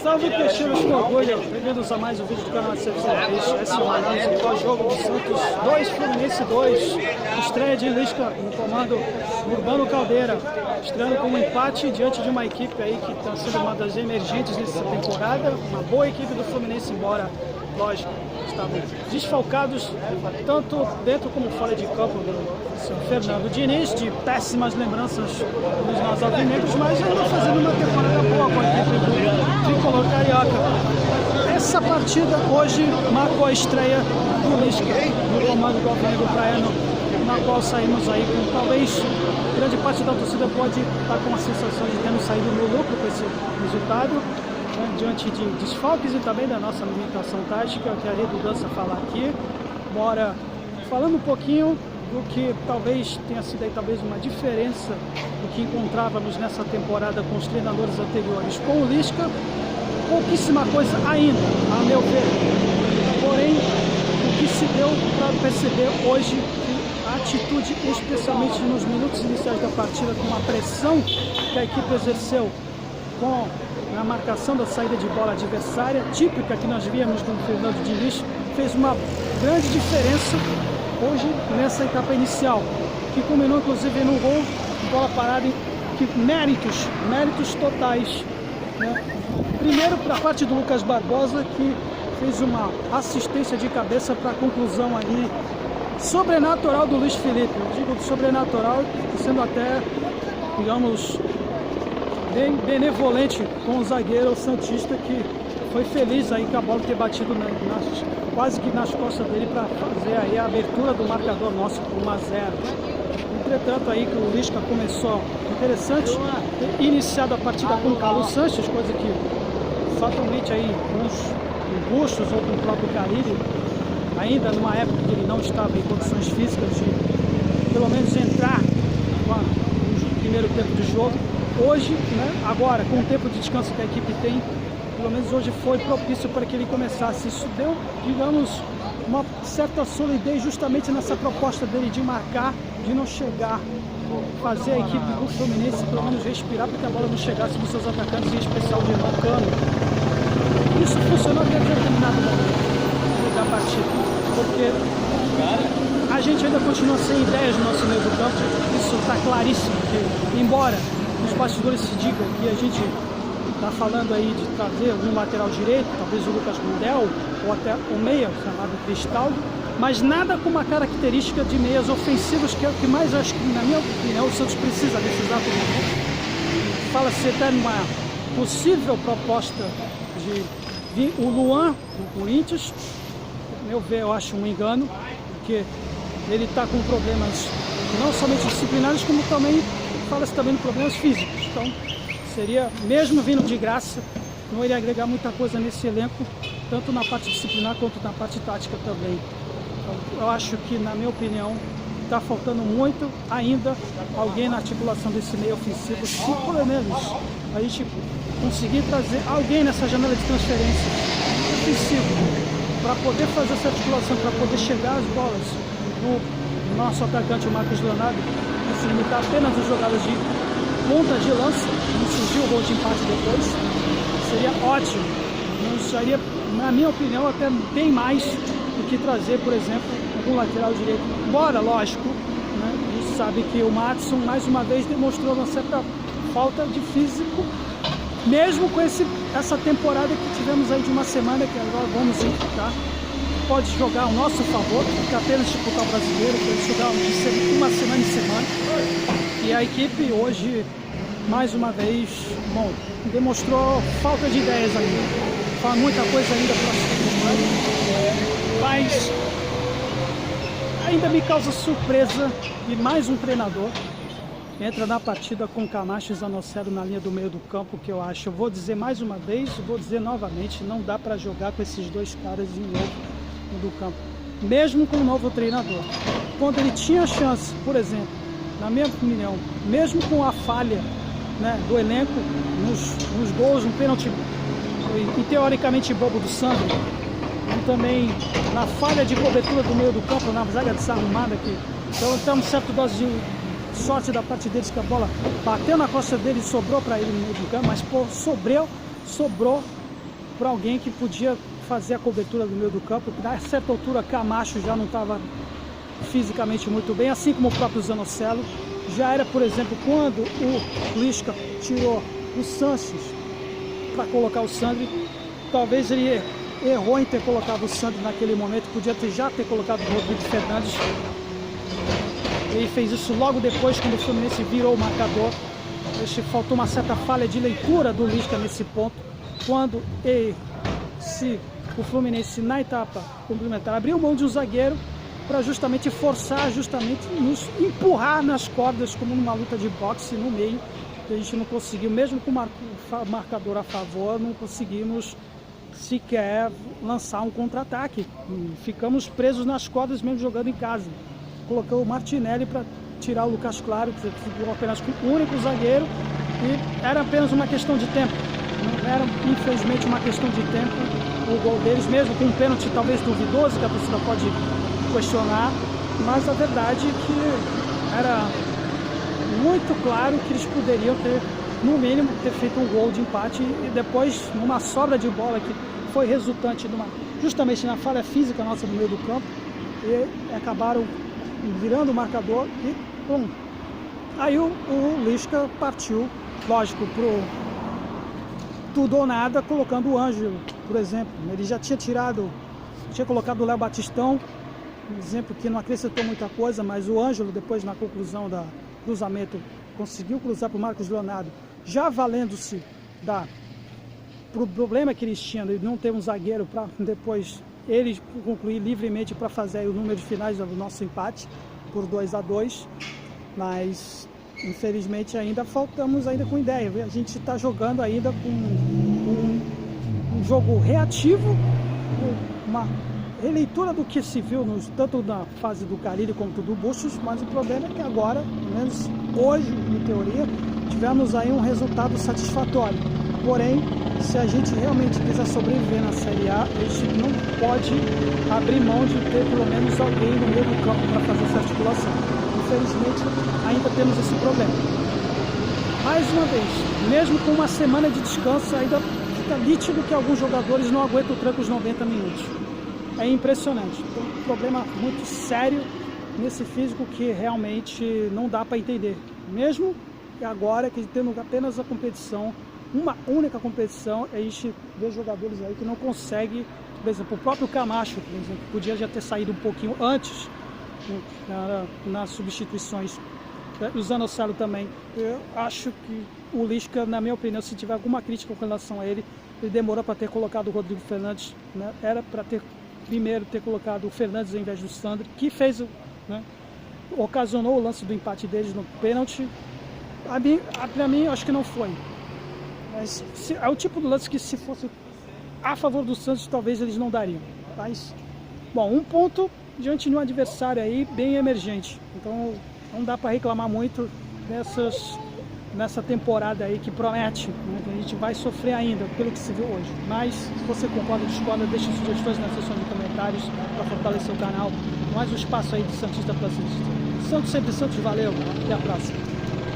Salve Peixeiros com orgulho, bem-vindos a mais um vídeo do canal de CFC. Essa é uma análise do jogo do Santos 2, Fluminense 2. Estreia de Lisca no comando Urbano Caldeira, estreando com um empate diante de uma equipe aí que está sendo uma das emergentes nessa temporada. Uma boa equipe do Fluminense, embora, lógico, estavam desfalcados tanto dentro como fora de campo do seu Fernando Diniz, de péssimas lembranças dos nossos alvinegros, mas ainda fazendo uma temporada boa com a equipe do Tricolor Carioca. Essa partida hoje marcou a estreia do Lisca no comando do Alvinegro Praiano, na qual saímos aí com talvez grande parte da torcida pode estar com a sensação de termos saído no lucro com esse resultado, né, diante de desfalques e também da nossa limitação tática, que a redundância falar aqui. Bora falando um pouquinho do que talvez tenha sido aí talvez uma diferença do que encontrávamos nessa temporada com os treinadores anteriores. Com o Lisca, pouquíssima coisa ainda, a meu ver. Porém, o que se deu para perceber hoje, a atitude, especialmente nos minutos iniciais da partida, com a pressão que a equipe exerceu na marcação da saída de bola adversária, típica que nós víamos do Fernando Diniz, fez uma grande diferença hoje nessa etapa inicial, que culminou inclusive num gol de bola parada, méritos totais, né? Primeiro para a parte do Lucas Barbosa, que fez uma assistência de cabeça para a conclusão ali sobrenatural do Luiz Felipe. Eu digo sobrenatural, sendo até, digamos, bem benevolente com o zagueiro santista, que foi feliz aí com a bola ter batido quase que nas costas dele para fazer aí a abertura do marcador nosso por 1 a 0. Entretanto aí que o Lisca começou interessante, iniciado a partida com o Carlos Sanches, coisa que fatalmente aí uns Bustos ou com o próprio Carille, ainda numa época que ele não estava em condições físicas de pelo menos entrar no primeiro tempo de jogo. Hoje, né, agora com o tempo de descanso que a equipe tem, pelo menos hoje foi propício para que ele começasse. Isso deu, digamos, uma certa solidez justamente nessa proposta dele de marcar, de não chegar, fazer a equipe do Fluminense pelo menos respirar para que a bola não chegasse nos seus atacantes, em especial de Cano. Isso funcionou até determinado momento da partida, porque a gente ainda continua sem ideias no nosso meio do campo. Isso está claríssimo, que embora os bastidores se digam que a gente está falando aí de trazer um lateral direito, talvez o Lucas Mundel, ou até o meia, chamado Cristaldo, mas nada com uma característica de meias ofensivos, que é o que mais, acho que, na minha opinião, o Santos precisa nesse exato momento. Fala-se até numa possível proposta de vir o Luan, do Corinthians. Meu ver, eu acho um engano, porque ele está com problemas não somente disciplinares, como também fala-se também de problemas físicos. Então, seria, mesmo vindo de graça, não iria agregar muita coisa nesse elenco, tanto na parte disciplinar quanto na parte tática também. Então, eu acho que, na minha opinião, está faltando muito ainda alguém na articulação desse meio ofensivo, se pelo menos a gente conseguir trazer alguém nessa janela de transferência ofensivo, para poder fazer essa articulação, para poder chegar às bolas do nosso atacante, o Marcos Leonardo, se limitar apenas às jogadas de ponta de lança, não surgiu o gol de empate depois, seria ótimo. Não seria, na minha opinião, até bem mais do que trazer, por exemplo, um lateral direito. Embora, lógico, né, a gente sabe que o Madison, mais uma vez, demonstrou uma certa falta de físico, mesmo com essa temporada que tivemos aí de uma semana, que agora vamos tá? Pode jogar ao nosso favor, porque apenas disputar o brasileiro, pode jogar de uma semana em semana. E a equipe hoje, mais uma vez, bom, demonstrou falta de ideias ainda. Fala muita coisa ainda para frente, mas ainda me causa surpresa e mais um treinador entra na partida com o Camacho e Zanocelo na linha do meio do campo, que eu acho, eu vou dizer mais uma vez, vou dizer novamente, não dá para jogar com esses dois caras de novo do campo, mesmo com o novo treinador. Quando ele tinha chance, por exemplo, na minha opinião, mesmo com a falha, né, do elenco, nos gols, um pênalti e teoricamente bobo do Sandro, e também na falha de cobertura do meio do campo, na zaga desarrumada, que então temos certa dose de sorte da parte deles, que a bola bateu na costa dele e sobrou para ele no meio do campo, mas pô, sobrou para alguém que podia fazer a cobertura do meio do campo. A certa altura Camacho já não estava fisicamente muito bem, assim como o próprio Zanocelo. Já era, por exemplo, quando o Lisca tirou o Sanches para colocar o Sandri, talvez ele errou em ter colocado o Sandri naquele momento, podia já ter colocado o Rodrigo Fernandes. Ele fez isso logo depois, quando o Fluminense virou o marcador. Faltou uma certa falha de leitura do Lisca nesse ponto, quando o Fluminense, na etapa complementar, abriu mão de um zagueiro para justamente forçar, nos empurrar nas cordas, como numa luta de boxe no meio, que a gente não conseguiu, mesmo com o marcador a favor, não conseguimos sequer lançar um contra-ataque. Ficamos presos nas cordas mesmo jogando em casa. Colocou o Martinelli para tirar o Lucas Claro, que ficou apenas com o único zagueiro, e era apenas uma questão de tempo. Não era, infelizmente, uma questão de tempo o gol deles, mesmo com um pênalti talvez duvidoso, que a torcida pode questionar, mas a verdade é que era muito claro que eles poderiam ter, no mínimo, ter feito um gol de empate, e depois, numa sobra de bola que foi resultante justamente na falha física nossa no meio do campo, e acabaram virando o marcador e pum. Aí o Lisca partiu, lógico, pro tudo ou nada, colocando o Ângelo, por exemplo. Ele já tinha colocado o Léo Batistão, um exemplo que não acrescentou muita coisa, mas o Ângelo, depois na conclusão da cruzamento, conseguiu cruzar para o Marcos Leonardo, já valendo-se pro problema que eles tinham de não ter um zagueiro para depois eles concluir livremente para fazer o número de finais do nosso empate por 2-2, mas infelizmente ainda faltamos com ideia. A gente está jogando ainda com um jogo reativo, uma releitura do que se viu tanto na fase do Carille quanto do Bustos, mas o problema é que agora, pelo menos hoje, em teoria, tivemos aí um resultado satisfatório. Porém, se a gente realmente quiser sobreviver na Série A, a gente não pode abrir mão de ter pelo menos alguém no meio do campo para fazer essa articulação. Infelizmente, ainda temos esse problema. Mais uma vez, mesmo com uma semana de descanso, ainda fica nítido que alguns jogadores não aguentam o tranco os 90 minutos. É impressionante. Tem um problema muito sério nesse físico que realmente não dá para entender. Mesmo que agora, que tendo apenas a competição, uma única competição, a gente vê jogadores aí que não conseguem, por exemplo, o próprio Camacho, por exemplo, podia já ter saído um pouquinho antes nas substituições, o Zanocelo também. Eu acho que o Lisca, na minha opinião, se tiver alguma crítica com relação a ele demorou para ter colocado o Rodrigo Fernandes, né? Era para primeiro ter colocado o Fernandes ao invés do Sandri, que fez, né, ocasionou o lance do empate deles no pênalti. Para mim, acho que não foi. Mas é o tipo de lance que, se fosse a favor do Santos, talvez eles não dariam. Mas, bom, um ponto diante de um adversário aí bem emergente. Então, não dá para reclamar muito nessa temporada aí que promete, né, que a gente vai sofrer ainda, pelo que se viu hoje. Mas, se você concorda ou discorda, deixe sugestões na seção de comentários para fortalecer o canal. Mais um espaço aí de Santista para Santista. Santos sempre Santos, valeu, até a próxima.